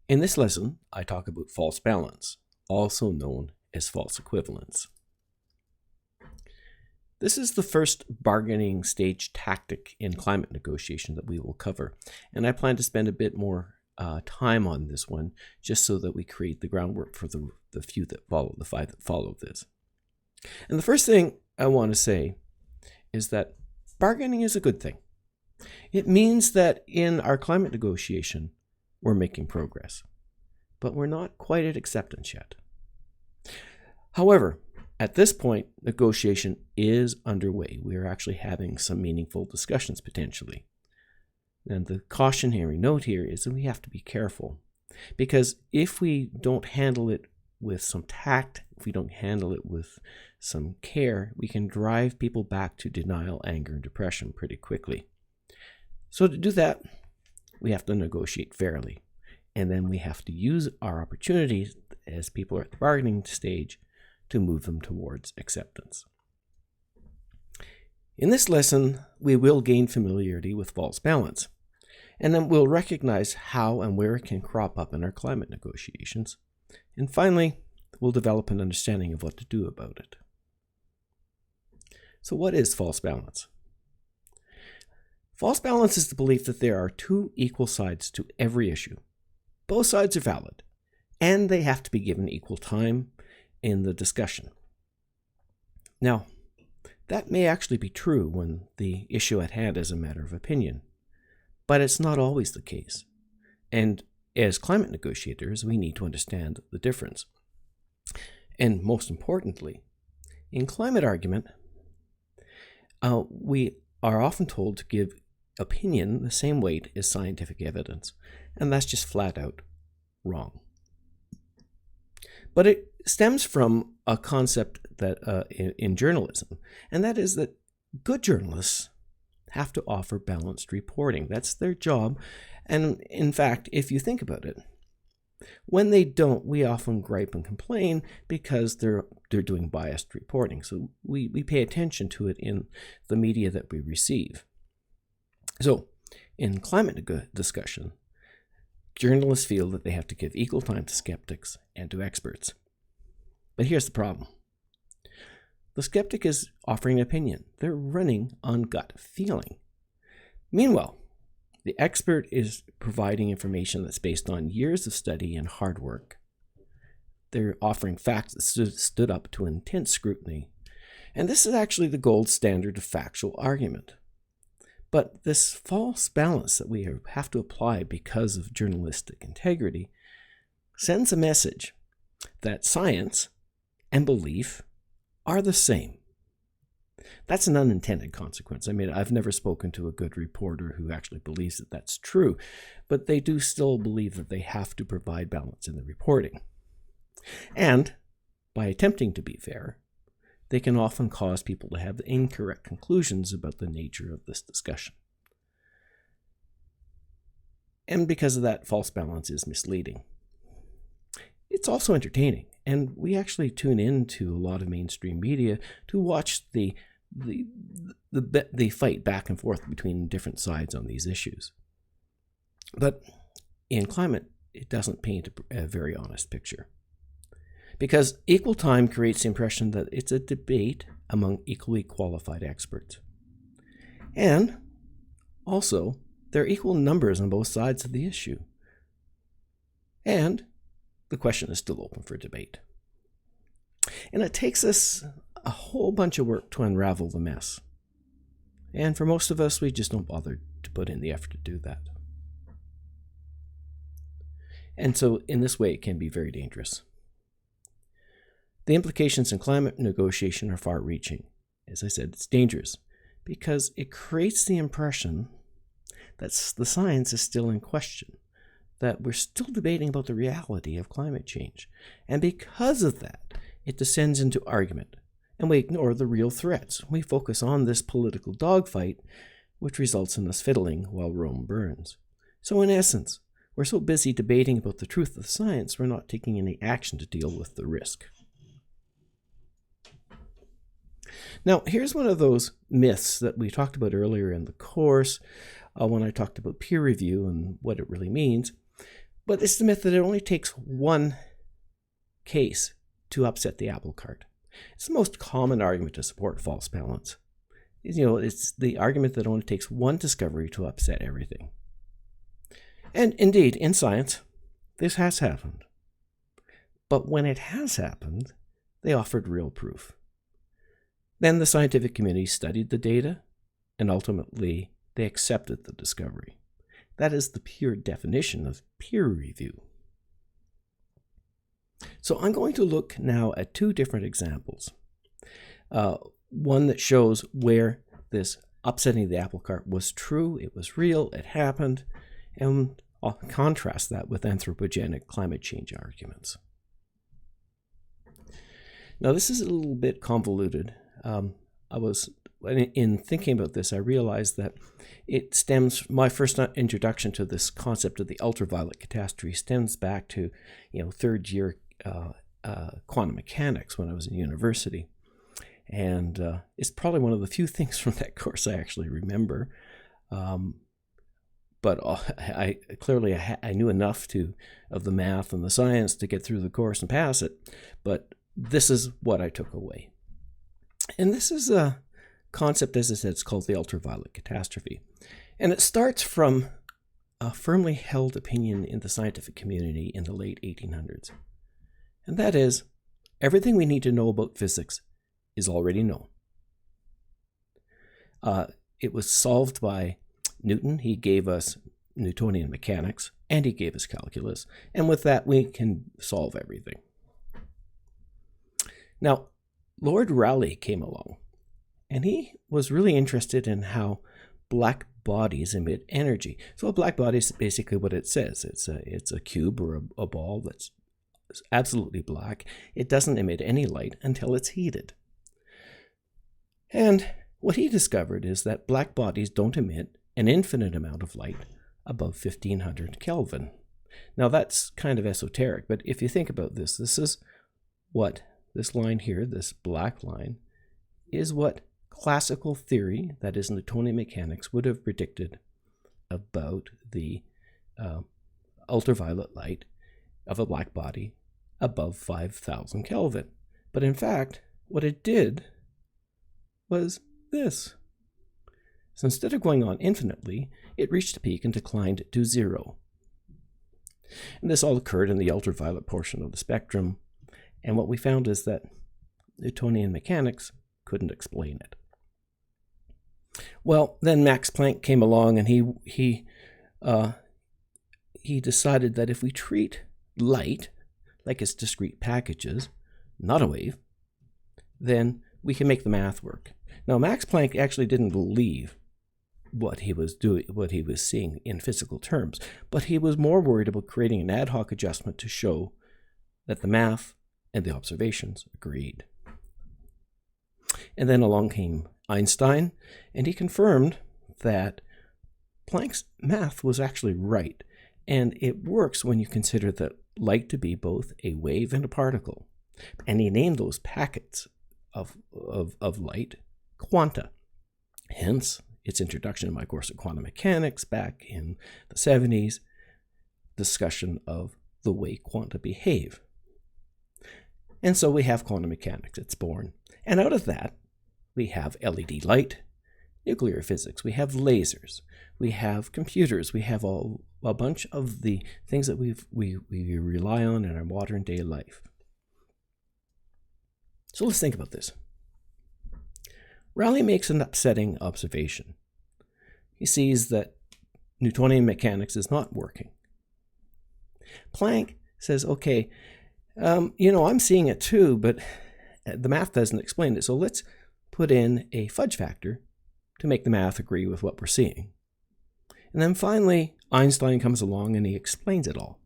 In this lesson, I talk about false balance, also known as false equivalence. This is the first bargaining stage tactic in climate negotiation that we will cover, and I plan to spend a bit more time on this one just so that we create the groundwork for the few that follow, the five that follow this. And the first thing I want to say is that bargaining is a good thing. It means that in our climate negotiation, we're making progress, but we're not quite at acceptance yet. However, at this point, negotiation is underway. We are actually having some meaningful discussions potentially. And the cautionary note here is that we have to be careful, because if we don't handle it with some tact, if we don't handle it with some care, we can drive people back to denial, anger, and depression pretty quickly. So to do that, we have to negotiate fairly. And then we have to use our opportunities as people are at the bargaining stage to move them towards acceptance. In this lesson, we will gain familiarity with false balance, and then we'll recognize how and where it can crop up in our climate negotiations. And finally, we'll develop an understanding of what to do about it. So what is false balance? False balance is the belief that there are two equal sides to every issue. Both sides are valid, and they have to be given equal time in the discussion. Now, that may actually be true when the issue at hand is a matter of opinion, but it's not always the case. And as climate negotiators, we need to understand the difference. And most importantly, in climate argument, we are often told to give opinion the same weight as scientific evidence, and that's just flat out wrong. But it stems from a concept that in journalism, and that is that good journalists have to offer balanced reporting. That's their job. And in fact, if you think about it, when they don't, we often gripe and complain because they're doing biased reporting. So we pay attention to it in the media that we receive. So in climate discussion, journalists feel that they have to give equal time to skeptics and to experts. But here's the problem. The skeptic is offering an opinion. They're running on gut feeling. Meanwhile, the expert is providing information that's based on years of study and hard work. They're offering facts that stood up to intense scrutiny. And this is actually the gold standard of factual argument. But this false balance that we have to apply because of journalistic integrity sends a message that science and belief are the same. That's an unintended consequence. I mean, I've never spoken to a good reporter who actually believes that that's true, but they do still believe that they have to provide balance in the reporting. And by attempting to be fair, they can often cause people to have incorrect conclusions about the nature of this discussion. And because of that, false balance is misleading. It's also entertaining, and we actually tune into a lot of mainstream media to watch the fight back and forth between different sides on these issues. But in climate, it doesn't paint a very honest picture. Because equal time creates the impression that it's a debate among equally qualified experts. And also, there are equal numbers on both sides of the issue. And the question is still open for debate. And it takes us a whole bunch of work to unravel the mess. And for most of us, we just don't bother to put in the effort to do that. And so in this way, it can be very dangerous. The implications in climate negotiation are far-reaching. As I said, it's dangerous because it creates the impression that the science is still in question, that we're still debating about the reality of climate change. And because of that, it descends into argument, and we ignore the real threats. We focus on this political dogfight, which results in us fiddling while Rome burns. So in essence, we're so busy debating about the truth of the science, we're not taking any action to deal with the risk. Now, here's one of those myths that we talked about earlier in the course when I talked about peer review and what it really means. But it's the myth that it only takes one case to upset the apple cart. It's the most common argument to support false balance. It's the argument that it only takes one discovery to upset everything. And indeed, in science, this has happened. But when it has happened, they offered real proof. Then the scientific community studied the data, and ultimately they accepted the discovery. That is the pure definition of peer review. So I'm going to look now at two different examples. One that shows where this upsetting the apple cart was true, it was real, it happened, and I'll contrast that with anthropogenic climate change arguments. Now, this is a little bit convoluted. In thinking about this, I realized that it stems, my first introduction to this concept of the ultraviolet catastrophe stems back to, third year quantum mechanics when I was in university. And it's probably one of the few things from that course I actually remember. But I knew enough of the math and the science to get through the course and pass it. But this is what I took away. And this is a concept, as I said, it's called the ultraviolet catastrophe. And it starts from a firmly held opinion in the scientific community in the late 1800s. And that is, everything we need to know about physics is already known. It was solved by Newton. He gave us Newtonian mechanics, and he gave us calculus. And with that, we can solve everything. Now, Lord Rayleigh came along, and he was really interested in how black bodies emit energy. So a black body is basically what it says. It's a cube or a ball that's absolutely black. It doesn't emit any light until it's heated. And what he discovered is that black bodies don't emit an infinite amount of light above 1500 Kelvin. Now that's kind of esoteric, but if you think about this, this is what this line here, this black line, is what classical theory, that is Newtonian mechanics, would have predicted about the ultraviolet light of a black body above 5000 Kelvin. But in fact, what it did was this. So instead of going on infinitely, it reached a peak and declined to zero. And this all occurred in the ultraviolet portion of the spectrum. And what we found is that Newtonian mechanics couldn't explain it. Well, then Max Planck came along, and he decided that if we treat light like it's discrete packages, not a wave, then we can make the math work. Now, Max Planck actually didn't believe what he was seeing in physical terms, but he was more worried about creating an ad hoc adjustment to show that the math and the observations agreed. And then along came Einstein, and he confirmed that Planck's math was actually right, and it works when you consider that light to be both a wave and a particle. And he named those packets of light quanta. Hence, its introduction in my course of quantum mechanics back in the 70s, discussion of the way quanta behave. And so we have quantum mechanics, it's born. And out of that, we have LED light, nuclear physics, we have lasers, we have computers, we have a bunch of the things that we rely on in our modern day life. So let's think about this. Rayleigh makes an upsetting observation. He sees that Newtonian mechanics is not working. Planck says, okay, I'm seeing it too, but the math doesn't explain it. So let's put in a fudge factor to make the math agree with what we're seeing. And then finally, Einstein comes along and he explains it all.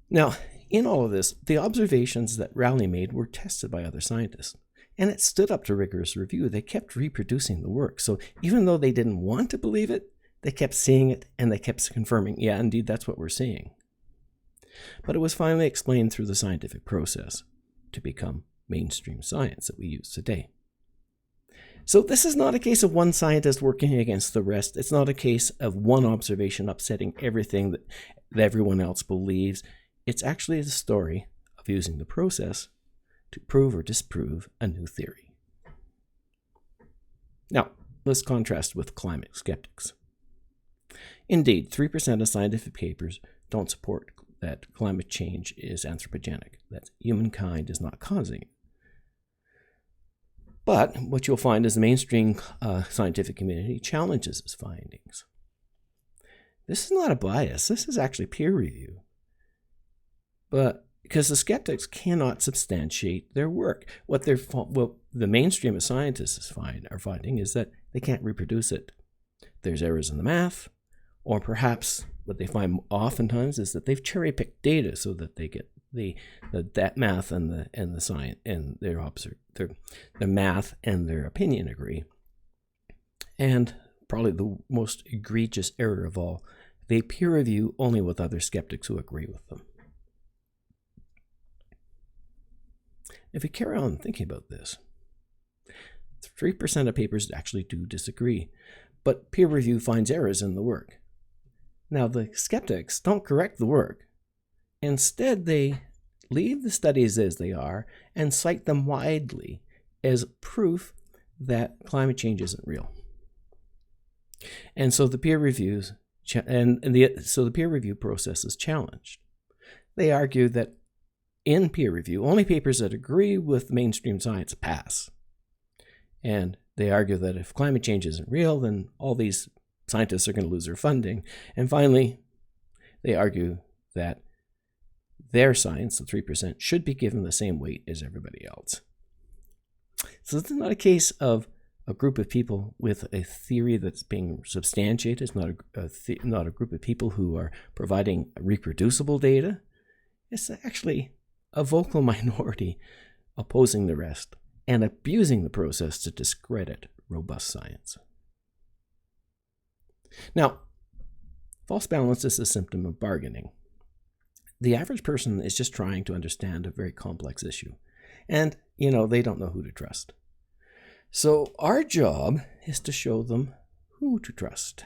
Now, in all of this, the observations that Rayleigh made were tested by other scientists. And it stood up to rigorous review. They kept reproducing the work. So even though they didn't want to believe it, they kept seeing it and they kept confirming, yeah, indeed, that's what we're seeing. But it was finally explained through the scientific process to become mainstream science that we use today. So this is not a case of one scientist working against the rest. It's not a case of one observation upsetting everything that everyone else believes. It's actually the story of using the process to prove or disprove a new theory. Now, let's contrast with climate skeptics. Indeed, 3% of scientific papers don't support that climate change is anthropogenic, that humankind is not causing it. But what you'll find is the mainstream scientific community challenges its findings. This is not a bias. This is actually peer review. But because the skeptics cannot substantiate their work, what the mainstream of scientists are finding is that they can't reproduce it. There's errors in the math, or perhaps what they find oftentimes is that they've cherry-picked data so that they get that math and the science and their math and their opinion agree. And probably the most egregious error of all, they peer review only with other skeptics who agree with them. If we carry on thinking about this, 3% of papers actually do disagree, but peer review finds errors in the work. Now, the skeptics don't correct the work. Instead, they leave the studies as they are and cite them widely as proof that climate change isn't real. And so the peer reviews the peer review process is challenged. They argue that in peer review, only papers that agree with mainstream science pass. And they argue that if climate change isn't real, then all these scientists are going to lose their funding. And finally, they argue that their science, the 3%, should be given the same weight as everybody else. So it's not a case of a group of people with a theory that's being substantiated. It's not a group of people who are providing reproducible data. It's actually a vocal minority opposing the rest and abusing the process to discredit robust science. Now, false balance is a symptom of bargaining. The average person is just trying to understand a very complex issue. And, they don't know who to trust. So our job is to show them who to trust.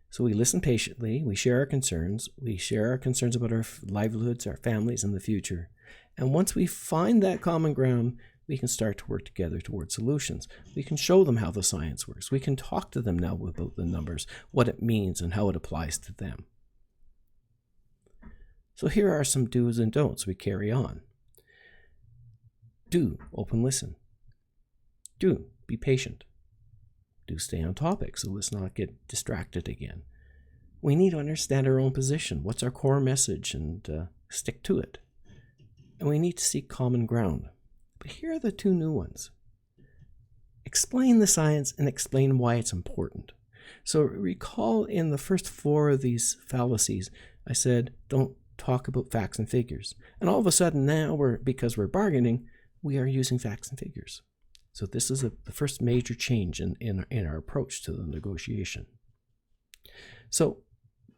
So we listen patiently, we share our concerns about our livelihoods, our families, and the future. And once we find that common ground, we can start to work together towards solutions. We can show them how the science works. We can talk to them now about the numbers, what it means, and how it applies to them. So here are some do's and don'ts we carry on. Do open listen. Do be patient. Do stay on topic, so let's not get distracted again. We need to understand our own position. What's our core message, and stick to it. And we need to seek common ground. But here are the two new ones. Explain the science and explain why it's important. So recall in the first 4 of these fallacies, I said, don't talk about facts and figures. And all of a sudden now, because we're bargaining, we are using facts and figures. So this is the first major change in our approach to the negotiation.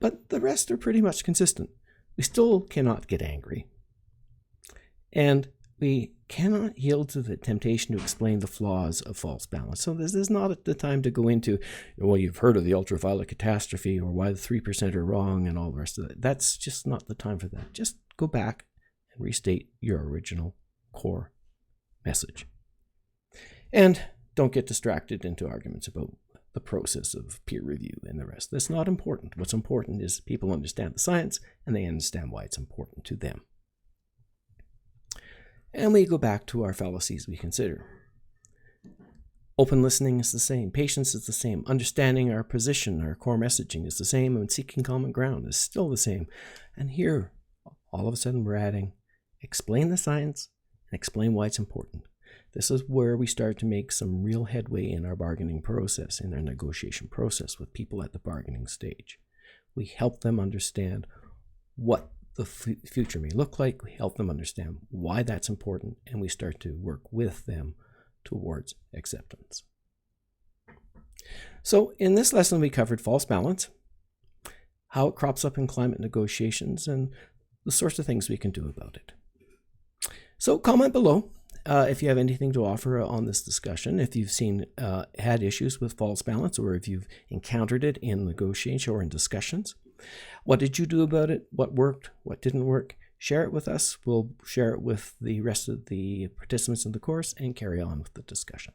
But the rest are pretty much consistent. We still cannot get angry. And we cannot yield to the temptation to explain the flaws of false balance. So this is not the time to go into, you've heard of the ultraviolet catastrophe or why the 3% are wrong and all the rest of that. That's just not the time for that. Just go back and restate your original core message. And don't get distracted into arguments about the process of peer review and the rest. That's not important. What's important is people understand the science and they understand why it's important to them. And we go back to our fallacies we consider. Open listening is the same. Patience is the same. Understanding our position, our core messaging is the same. And seeking common ground is still the same. And here, all of a sudden, we're adding explain the science and explain why it's important. This is where we start to make some real headway in our bargaining process, in our negotiation process with people at the bargaining stage. We help them understand what the future may look like. We help them understand why that's important, and we start to work with them towards acceptance. So in this lesson, we covered false balance, how it crops up in climate negotiations, and the sorts of things we can do about it. So comment below if you have anything to offer on this discussion, if you've had issues with false balance, or if you've encountered it in negotiation or in discussions, what did you do about it? What worked? What didn't work? Share it with us. We'll share it with the rest of the participants in the course and carry on with the discussion.